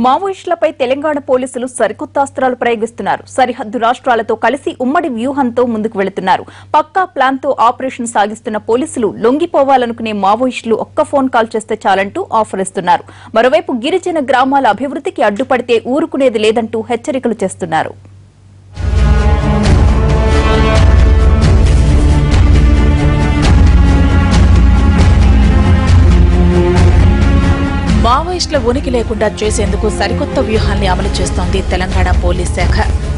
మావోయిస్టులపై తెలంగాణ పోలీసులు సరికొత్త అస్త్రాలు ప్రయోగిస్తున్నారు. సరిహద్దు రాష్ట్రాలతో కలిసి ఉమ్మడి వ్యూహంతో ముందుకు వెళుతున్నారు. పక్కా ప్లాన్ తో ఆపరేషన్ సాగిస్తున్న పోలీసులు లొంగిపోవాలనుకునే మావోయిస్టులు ఒక్క ఫోన్ కాల్ చేస్తే చాలంటూ ఆఫర్ ఇస్తున్నారు. మరోవైపు గిరిజన గ్రామాల అభివృద్ధికి అడ్డుపడితే ఊరుకునేది లేదంటూ హెచ్చరికలు చేస్తున్నారు. మావోయిస్టుల ఉనికి లేకుండా చేసేందుకు సరికొత్త వ్యూహాన్ని అమలు చేస్తోంది తెలంగాణ పోలీస్ శాఖ.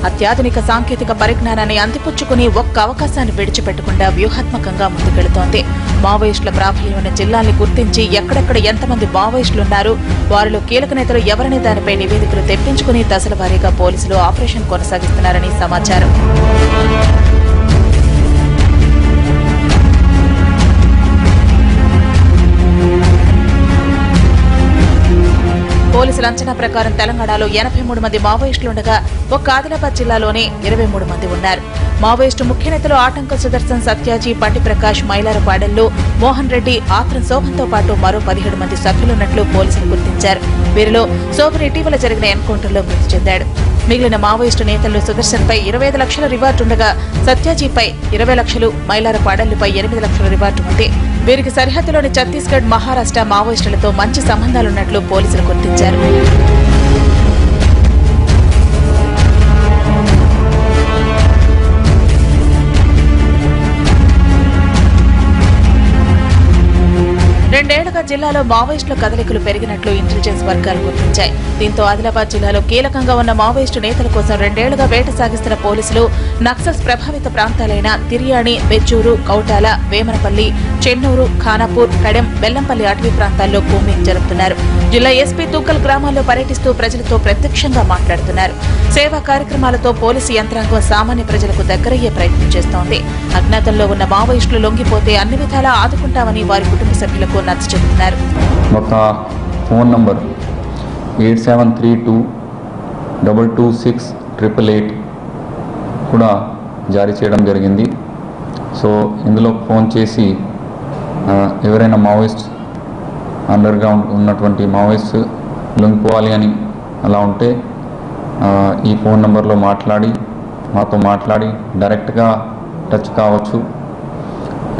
అత్యాధునిక సాంకేతిక పరిజ్ఞానాన్ని అందిపుచ్చుకుని ఒక్క అవకాశాన్ని విడిచిపెట్టకుండా వ్యూహాత్మకంగా ముందుకెళుతోంది. మావోయిస్టుల ప్రాబల్యం ఉన్న జిల్లాల్ని గుర్తించి ఎక్కడెక్కడ ఎంతమంది మావోయిస్టులున్నారు, వారిలో కీలక నేతలు ఎవరనే దానిపై నివేదికలు తెప్పించుకుని దశల వారీగా పోలీసులు ఆపరేషన్ కొనసాగిస్తున్నారని సమాచారం. పోలీసుల అంచనా ప్రకారం తెలంగాణలో 83 మంది మావోయిస్టులుండగా ఒక్క ఆదిలాబాద్ జిల్లాలోనే 23 మంది ఉన్నారు. మావోయిస్టు ముఖ్య నేతలు ఆటంక సుదర్శన్, సత్యాజీ, బండి ప్రకాష్, మైలారపాడెల్లో మోహన్ రెడ్డి, ఆత్రం శోభన్తో పాటు మరో 17 మంది సభ్యులున్నట్లు పోలీసులు గుర్తించారు. వీరిలో శోభన్ ఇటీవల జరిగిన ఎన్కౌంటర్లో మృతి చెందాడు. మిగిలిన మావోయిస్టు నేతల్లో సుదర్శన్పై 25 లక్షల రివార్డు ఉండగా సత్యాజీపై 20 లక్షలు, మైలారపాడెల్లుపై 8 లక్షల రివార్డు ఉంది. వీరికి సరిహద్దులోని ఛత్తీస్గఢ్, మహారాష్ట్ర మావోయిస్టులతో మంచి సంబంధాలున్నట్లు పోలీసులు గుర్తించారు. రెండేళ్లుగా జిల్లాలో మావోయిస్టుల కదలికలు పెరిగినట్లు ఇంటెలిజెన్స్ వర్గాలు గుర్తించాయి. దీంతో ఆదిలాబాద్ జిల్లాలో కీలకంగా ఉన్న మావోయిస్టు నేతల కోసం రెండేళ్లుగా వేట సాగిస్తున్న పోలీసులు నక్సల్స్ ప్రభావిత ప్రాంతాలైన తిర్యాణి, బెజ్జూరు, కౌటాల, వేమనపల్లి, చెన్నూరు, ఖానాపూర్, కడెం, బెల్లంపల్లి అటవీ ప్రాంతాల్లో కూంబింగ్ జరుపుతున్నారు. జిల్లా ఎస్పీ తుగ్గల్ గ్రామాల్లో పర్యటిస్తూ ప్రజలతో ప్రత్యక్షంగా మాట్లాడుతున్నారు. సేవా కార్యక్రమాలతో పోలీసు యంత్రాంగం సామాన్య ప్రజలకు దగ్గరయ్యే ప్రయత్నం చేస్తోంది. అజ్ఞాతంలో ఉన్న మావోయిస్టులు లొంగిపోతే అన్ని విధాలా ఆదుకుంటామని వారి కుటుంబ సభ్యులకు నచ్చ చెబుతున్నారు. ఒక ఫోన్ నంబర్ 8732226888 కూడా జారీ చేయడం జరిగింది. సో ఇందులో ఫోన్ చేసి ఎవరైనా మావోయిస్ట్ అండర్ గ్రౌండ్ ఉన్నటువంటి మావోయిస్ట్ లొంగిపోవాలి అని అలా ఉంటే ఈ ఫోన్ నెంబర్లో మాతో మాట్లాడి డైరెక్ట్గా టచ్ కావచ్చు.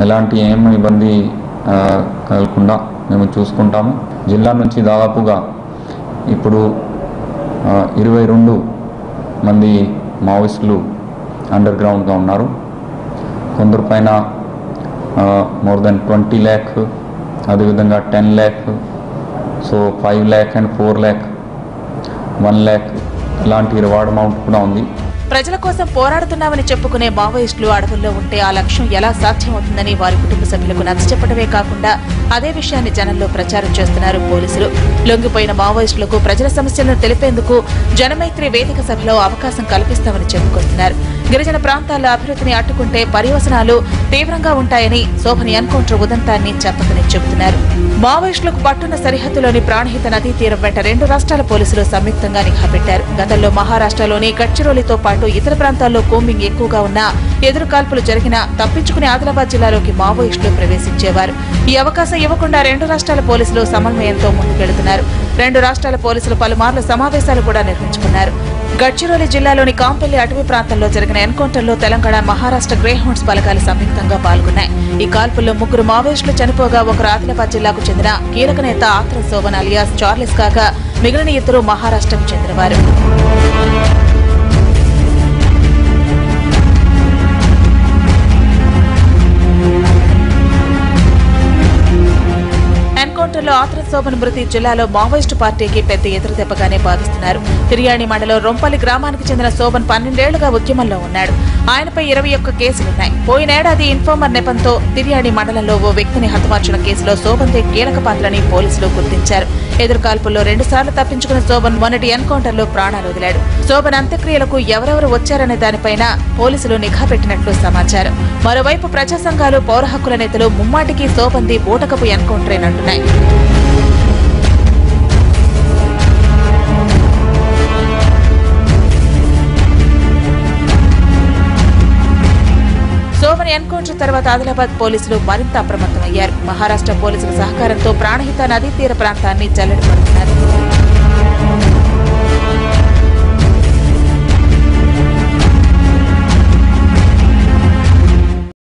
ఎలాంటి ఏమి ఇబ్బంది కలగకుండా మేము చూసుకుంటాము. జిల్లా నుంచి దాదాపుగా ఇప్పుడు 22 మంది మావోయిస్టులు అండర్ గ్రౌండ్గా ఉన్నారు. కొందరు పైన మోర్ దెన్ 20 lakh, అదేవిధంగా 10 lakh, so 5 lakh and 4 lakh, 1 lakh ఇలాంటి రివార్డ్ అమౌంట్ కూడా ఉంది. ప్రజల కోసం పోరాడుతున్నామని చెప్పుకునే మావోయిస్టులు అడవుల్లో ఉంటే ఆ లక్ష్యం ఎలా సాధ్యమవుతుందని వారి కుటుంబ సభ్యులకు నచ్చచెప్పడమే కాకుండా అదే విషయాన్ని జనంలో ప్రచారం చేస్తున్నారు పోలీసులు. లొంగిపోయిన మావోయిస్టులకు ప్రజల సమస్యలను తెలిపేందుకు జనమైత్రి వేదిక సభలో అవకాశం కల్పిస్తామని చెప్పుకొస్తున్నారు. గిరిజన ప్రాంతాల్లో అభివృద్ధిని అడ్డుకుంటే పర్యవసనాలు తీవ్రంగా ఉంటాయని శోభన్ ఎన్కౌంటర్ ఉదంతాన్ని చెప్పకని చెబుతున్నారు. మావోయిస్టులకు పట్టున్న సరిహద్దులోని ప్రాణహిత నదీ తీరం వెంట 2 రాష్ట్రాల పోలీసులు సంయుక్తంగా నిఘా పెట్టారు. గతంలో మహారాష్ట్రలోని గడ్చిరోలితో పాటు ఇతర ప్రాంతాల్లో కూంబింగ్ ఎక్కువగా ఉన్నా ఎదురు కాల్పులు జరిగినా తప్పించుకుని ఆదిలాబాద్ జిల్లాలోకి మావోయిస్టులు ప్రవేశించేవారు. ఈ అవకాశం ఇవ్వకుండా 2 రాష్ట్రాల పోలీసులు సమన్వయంతో ముందుకెళుతున్నారు. 2 రాష్ట్రాల పోలీసులు పలుమార్లు సమావేశాలు కూడా నిర్వహించుకున్నారు. గడ్చిరోలి జిల్లాలోని కాంపల్లి అటవీ ప్రాంతంలో జరిగిన ఎన్కౌంటర్లో తెలంగాణ, మహారాష్ట్ర గ్రేహౌండ్స్ బలగాలు సంయుక్తంగా పాల్గొన్నాయి. ఈ కాల్పుల్లో 3 మావోయిస్టులు చనిపోగా ఒకరు ఆదిలాబాద్ జిల్లాకు చెందిన కీలక నేత ఆత్రం శోభన్ అలియాస్ చార్లెస్ కాగా మిగిలిన 2 మహారాష్ట్రకు చెందినవారు. ఎన్కౌంటర్లో ఆత్రం శోభన్ మృతి జిల్లాలో మావోయిస్టు పార్టీకి పెద్ద ఎదురుదెబ్బగానే భావిస్తున్నారు. తిర్యాణి మండలం రొంపల్లి గ్రామానికి చెందిన శోభన్ 12 ఏళ్లుగా ఉద్యమంలో ఉన్నాడు. ఆయనపై 21 కేసులున్నాయి. పోయినేడాది ఇన్ఫార్మర్ నెపంతో తిర్యాణి మండలంలో ఓ వ్యక్తిని హతమార్చిన కేసులో శోభన్దే కీలక పాత్రని పోలీసులు గుర్తించారు. ఎదురుకాల్పుల్లో 2 సార్లు తప్పించుకున్న శోభన్ మొన్నటి ఎన్కౌంటర్లో ప్రాణాలు వదిలాడు. శోభన్ అంత్యక్రియలకు ఎవరెవరు వచ్చారనే దానిపైన పోలీసులు నిఘా పెట్టినట్లు సమాచారం. మరోవైపు ప్రజా సంఘాలు, పౌర హక్కుల నేతలు ముమ్మాటికి శోభన్ది బూటకపు ఎన్కౌంటరేనంటున్నాయి. శోభన్ ఎన్కౌంటర్ తర్వాత ఆదిలాబాద్ పోలీసులు మరింత అప్రమత్తమయ్యారు. మహారాష్ట్ర పోలీసుల సహకారంతో ప్రాణహిత నదీ తీర ప్రాంతాన్ని జల్లెడ పడుతున్నారు.